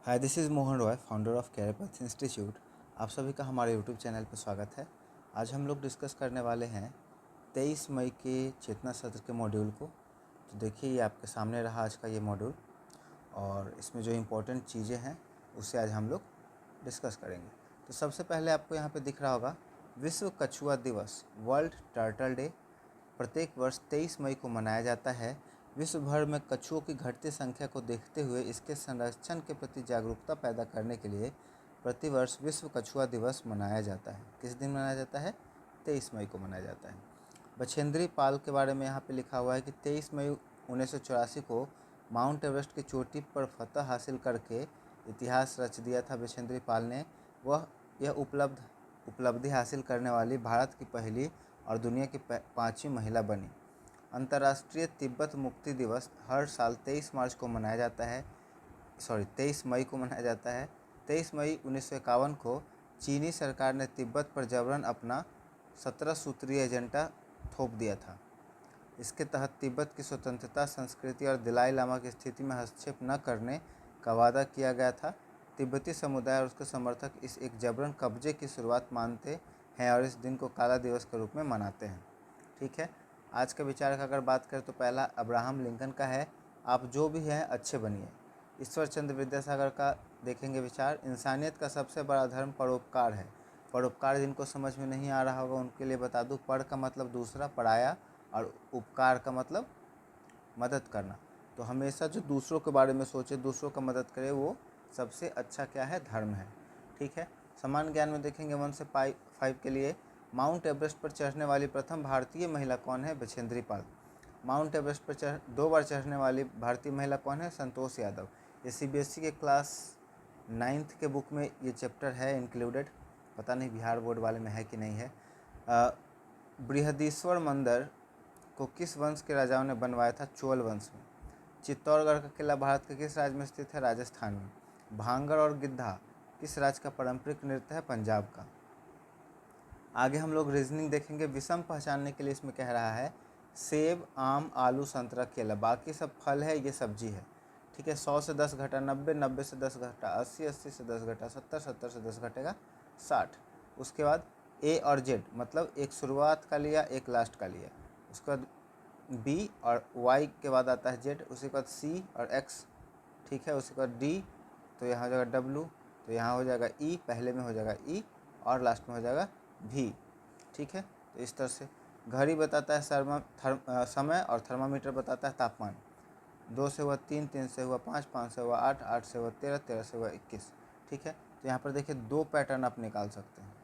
Hi, this is Mohan Roy, founder of career institute. आप सभी का हमारे यूट्यूब चैनल पर स्वागत है। आज हम लोग डिस्कस करने वाले हैं 23 मई के चेतना सत्र के मॉड्यूल को। तो देखिए, ये आपके सामने रहा आज का ये मॉड्यूल, और इसमें जो इम्पोर्टेंट चीज़ें हैं उससे आज हम लोग डिस्कस करेंगे। तो सबसे पहले आपको यहाँ पे दिख रहा होगा विश्व कछुआ दिवस, वर्ल्ड टर्टल डे, प्रत्येक वर्ष 23 मई को मनाया जाता है। विश्व भर में कछुओं की घटती संख्या को देखते हुए इसके संरक्षण के प्रति जागरूकता पैदा करने के लिए प्रतिवर्ष विश्व कछुआ दिवस मनाया जाता है। किस दिन मनाया जाता है? 23 मई को मनाया जाता है। बछेंद्री पाल के बारे में यहाँ पे लिखा हुआ है कि 23 मई 1984 को माउंट एवरेस्ट की चोटी पर फतह हासिल करके इतिहास रच दिया था बछेंद्री पाल ने। यह उपलब्धि हासिल करने वाली भारत की पहली और दुनिया की 5वीं महिला बनी। अंतर्राष्ट्रीय तिब्बत मुक्ति दिवस हर साल 23 मार्च को मनाया जाता है 23 मई को मनाया जाता है। 23 मई 1951 को चीनी सरकार ने तिब्बत पर जबरन अपना 17 सूत्रीय एजेंडा थोप दिया था। इसके तहत तिब्बत की स्वतंत्रता, संस्कृति और दलाई लामा की स्थिति में हस्तक्षेप न करने का वादा किया गया था। तिब्बती समुदाय और उसके समर्थक इस एक जबरन कब्जे की शुरुआत मानते हैं और इस दिन को काला दिवस के रूप में मनाते हैं। ठीक है, आज का विचार का अगर बात करें तो पहला अब्राहम लिंकन का है, आप जो भी हैं अच्छे बनिए। ईश्वर चंद्र विद्यासागर का देखेंगे विचार, इंसानियत का सबसे बड़ा धर्म परोपकार है। परोपकार जिनको समझ में नहीं आ रहा होगा उनके लिए बता दूं, पर का मतलब दूसरा, पराया, और उपकार का मतलब मदद करना। तो हमेशा जो दूसरों के बारे में सोचे, दूसरों का मदद करे, वो सबसे अच्छा क्या है? धर्म है। ठीक है, समान ज्ञान में देखेंगे 1 से 5 के लिए, माउंट एवरेस्ट पर चढ़ने वाली प्रथम भारतीय महिला कौन है? बछेंद्री पाल। माउंट एवरेस्ट पर 2 बार चढ़ने वाली भारतीय महिला कौन है? संतोष यादव। ये सीबीएसई के क्लास 9th के बुक में ये चैप्टर है इंक्लूडेड, पता नहीं बिहार बोर्ड वाले में है कि नहीं है। बृहदीश्वर मंदिर को किस वंश के राजाओं ने बनवाया था? चोल वंश में। चित्तौड़गढ़ का किला भारत के किस राज्य में स्थित है? राजस्थान में। भांगड़ और गिद्धा किस राज्य का पारंपरिक नृत्य है? पंजाब का। आगे हम लोग रीजनिंग देखेंगे। विषम पहचानने के लिए इसमें कह रहा है सेब, आम, आलू, संतरा, केला, बाकी सब फल है, ये सब्जी है। ठीक है, 100 से 10 घटा 90, 90 से 10 घटा 80, 80 से 10 घटा 70, 70 से 10 घटेगा 60। उसके बाद ए और जेड, मतलब एक शुरुआत का लिया, एक लास्ट का लिया। उसके बाद बी और वाई के बाद आता है जेड, उसके बाद सी और एक्स। ठीक है, उसके बाद डी, तो यहाँ हो जाएगा डब्लू, तो यहाँ हो जाएगा ई, पहले में हो जाएगा ई और लास्ट में हो जाएगा भी। ठीक है, तो इस तरह से घड़ी बताता है समय, और थर्मामीटर बताता है तापमान। 2 से हुआ 3, 3 से हुआ 5, 5 से हुआ 8, 8 से हुआ 13, 13 से हुआ 21। ठीक है, तो यहाँ पर देखिए 2 पैटर्न आप निकाल सकते हैं।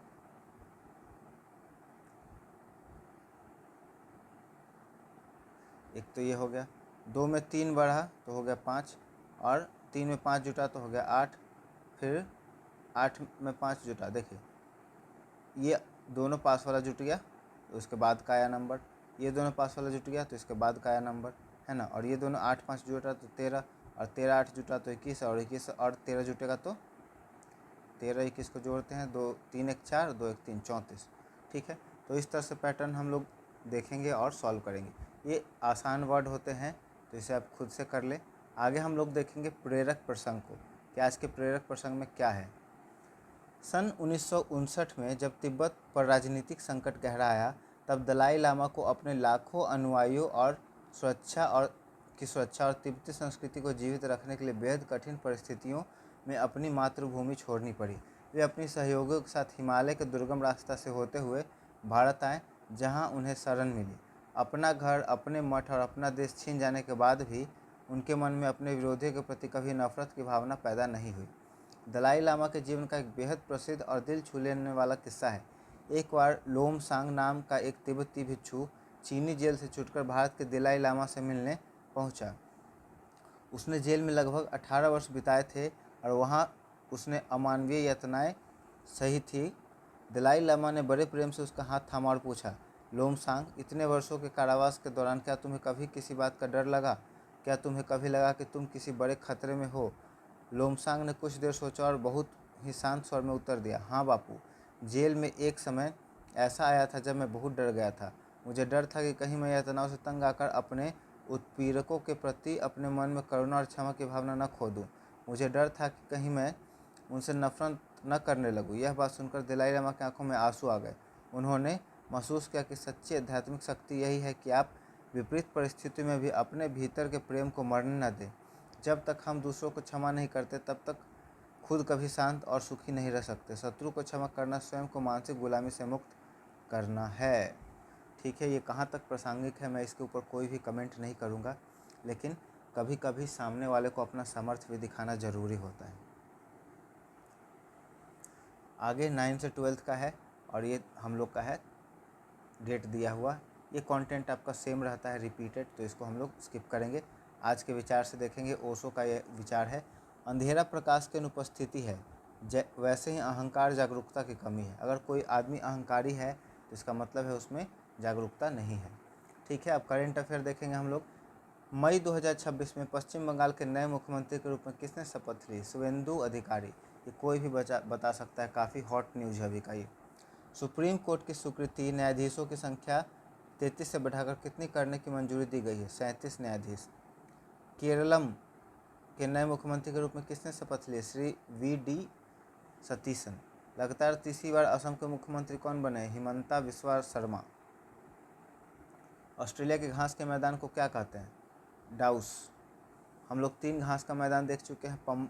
एक तो ये हो गया, 2 में 3 बढ़ा तो हो गया 5, और 3 में 5 जुटा तो हो गया 8, फिर 8 में 5 जुटा, देखिए ये दोनों पास वाला जुट गया तो उसके बाद का आया नंबर, ये दोनों पास वाला जुट गया तो इसके बाद का आया नंबर, है ना। और ये दोनों 8 5 जुटा तो 13, और 13 8 जुटा तो 21, और 21 और 13 जुटेगा तो 13 21 को जोड़ते हैं, 2 3 1 4, 2 1 3 34। ठीक है, तो इस तरह से पैटर्न हम लोग देखेंगे और सॉल्व करेंगे। ये आसान वर्ड होते हैं तो इसे आप खुद से कर ले। आगे हम लोग देखेंगे प्रेरक प्रसंग को कि आज के प्रेरक प्रसंग में क्या है। सन 1959 में जब तिब्बत पर राजनीतिक संकट गहराया, तब दलाई लामा को अपने लाखों अनुयायियों और सुरक्षा और तिब्बती संस्कृति को जीवित रखने के लिए बेहद कठिन परिस्थितियों में अपनी मातृभूमि छोड़नी पड़ी। वे अपनी सहयोगियों के साथ हिमालय के दुर्गम रास्ता से होते हुए भारत आए, जहां उन्हें शरण मिली। अपना घर, अपने मठ और अपना देश छीन जाने के बाद भी उनके मन में अपने विरोधियों के प्रति कभी नफरत की भावना पैदा नहीं हुई। दलाई लामा के जीवन का एक बेहद प्रसिद्ध और दिल छू लेने वाला किस्सा है। एक बार लोमसांग नाम का एक तिब्बती भिक्षु चीनी जेल से छूटकर भारत के दलाई लामा से मिलने पहुंचा। उसने जेल में लगभग 18 वर्ष बिताए थे और वहां उसने अमानवीय यातनाएं सही थी। दलाई लामा ने बड़े प्रेम से उसका हाथ थामा और पूछा, लोमसांग, इतने वर्षों के कारावास के दौरान क्या तुम्हें कभी किसी बात का डर लगा? क्या तुम्हें कभी लगा कि तुम किसी बड़े खतरे में हो? लोमसांग ने कुछ देर सोचा और बहुत ही शांत स्वर में उत्तर दिया, हाँ बापू, जेल में एक समय ऐसा आया था जब मैं बहुत डर गया था। मुझे डर था कि कहीं मैं यातनाओं से तंग आकर अपने उत्पीड़कों के प्रति अपने मन में करुणा और क्षमा की भावना न खो दूँ। मुझे डर था कि कहीं मैं उनसे नफरत न करने लगूं। यह बात सुनकर दलाई लामा की आंखों में आंसू आ गए। उन्होंने महसूस किया कि सच्ची आध्यात्मिक शक्ति यही है कि आप विपरीत परिस्थिति में भी अपने भीतर के प्रेम को मरने न दें। जब तक हम दूसरों को क्षमा नहीं करते तब तक खुद कभी शांत और सुखी नहीं रह सकते। शत्रु को क्षमा करना स्वयं को मानसिक गुलामी से मुक्त करना है। ठीक है, ये कहाँ तक प्रासंगिक है मैं इसके ऊपर कोई भी कमेंट नहीं करूँगा, लेकिन कभी कभी सामने वाले को अपना सामर्थ्य भी दिखाना ज़रूरी होता है। आगे 9 से 12 का है और ये हम लोग का है डेट दिया हुआ। ये कंटेंट आपका सेम रहता है रिपीटेड, तो इसको हम लोग स्किप करेंगे। आज के विचार से देखेंगे। ओशो का ये विचार है, अंधेरा प्रकाश की अनुपस्थिति है, वैसे ही अहंकार जागरूकता की कमी है। अगर कोई आदमी अहंकारी है तो इसका मतलब है उसमें जागरूकता नहीं है। ठीक है, अब करेंट अफेयर देखेंगे हम लोग। मई 2026 में पश्चिम बंगाल के नए मुख्यमंत्री के रूप में किसने शपथ ली? शुवेंदु अधिकारी। ये कोई भी बता सकता है, काफ़ी हॉट न्यूज़ है अभी का ये। सुप्रीम कोर्ट की स्वीकृति, न्यायाधीशों की संख्या 33 से बढ़ाकर कितनी करने की मंजूरी दी गई है? 37 न्यायाधीश। केरलम के नए मुख्यमंत्री के रूप में किसने शपथ ली? श्री वी.डी. सतीशन। लगातार तीसरी बार असम के मुख्यमंत्री कौन बने? हिमंता बिस्वा शर्मा। ऑस्ट्रेलिया के घास के मैदान को क्या कहते हैं? डाउस। हम लोग 3 घास का मैदान देख चुके हैं,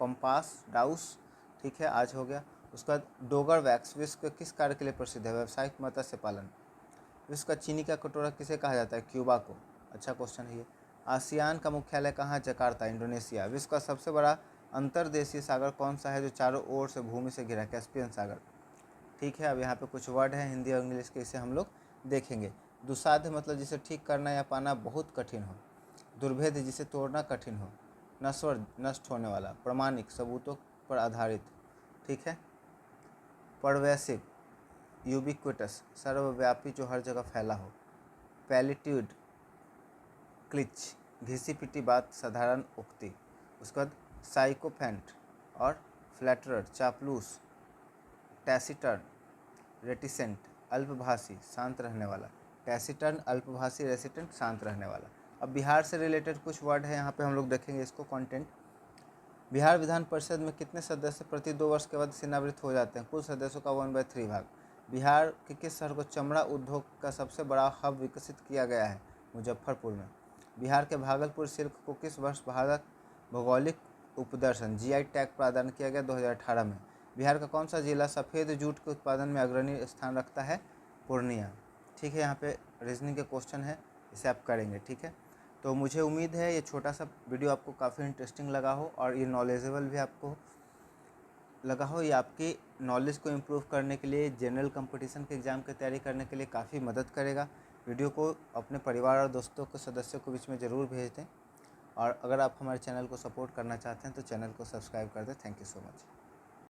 पंपास, डाउस। ठीक है, आज हो गया। उसका डोगर वैक्स विश्व के किस कार्य के लिए प्रसिद्ध है? व्यावसायिक मत्स्य पालन। विश्व का चीनी का कटोरा किसे कहा जाता है? क्यूबा को। अच्छा क्वेश्चन है ये। आसियान का मुख्यालय कहाँ है? Jakarta, Indonesia. विश्व का सबसे बड़ा अंतर्देशीय सागर कौन सा है जो चारों ओर से भूमि से घिरा है? कैस्पियन सागर। ठीक है, अब यहाँ पे कुछ वर्ड हैं हिंदी और इंग्लिश के, इसे हम लोग देखेंगे। दुसाध्य मतलब जिसे ठीक करना या पाना बहुत कठिन हो। दुर्भेद्य जिसे तोड़ना कठिन हो। नश्वर नष्ट होने वाला। प्रमाणिक सबूतों पर आधारित। ठीक है। परवैसिव यूबिक्विटस सर्वव्यापी जो हर जगह फैला हो। पैलिट्यूड क्लिच घिसी पिटी बात साधारण उक्ति। उसके बाद साइकोफेंट और फ्लैटरर चापलूस। टैसिटर्न रेटिसेंट अल्पभाषी शांत रहने वाला। टैसिटर्न अल्पभाषी, रेसिटेंट शांत रहने वाला। अब बिहार से रिलेटेड कुछ वर्ड है यहाँ पे हम लोग देखेंगे इसको कंटेंट। बिहार विधान परिषद में कितने सदस्य प्रति 2 वर्ष के बाद सेवानिवृत्त हो जाते हैं? कुल सदस्यों का 1/3 भाग। बिहार के किस शहर को चमड़ा उद्योग का सबसे बड़ा हब विकसित किया गया है? मुजफ्फरपुर में। बिहार के भागलपुर सिल्क को किस वर्ष भारत भौगोलिक उपदर्शन GI टैग प्रदान किया गया? 2018 में। बिहार का कौन सा जिला सफ़ेद जूट के उत्पादन में अग्रणी स्थान रखता है? पूर्णिया। ठीक है, यहाँ पे रीजनिंग के क्वेश्चन है, इसे आप करेंगे। ठीक है, तो मुझे उम्मीद है ये छोटा सा वीडियो आपको काफ़ी इंटरेस्टिंग लगा हो और ये नॉलेजेबल भी आपको लगा हो। ये आपकी नॉलेज को इम्प्रूव करने के लिए, जनरल कंपटीशन के एग्ज़ाम की तैयारी करने के लिए काफ़ी मदद करेगा। वीडियो को अपने परिवार और दोस्तों के सदस्यों के बीच में ज़रूर भेज दें और अगर आप हमारे चैनल को सपोर्ट करना चाहते हैं तो चैनल को सब्सक्राइब कर दें। Thank you so much.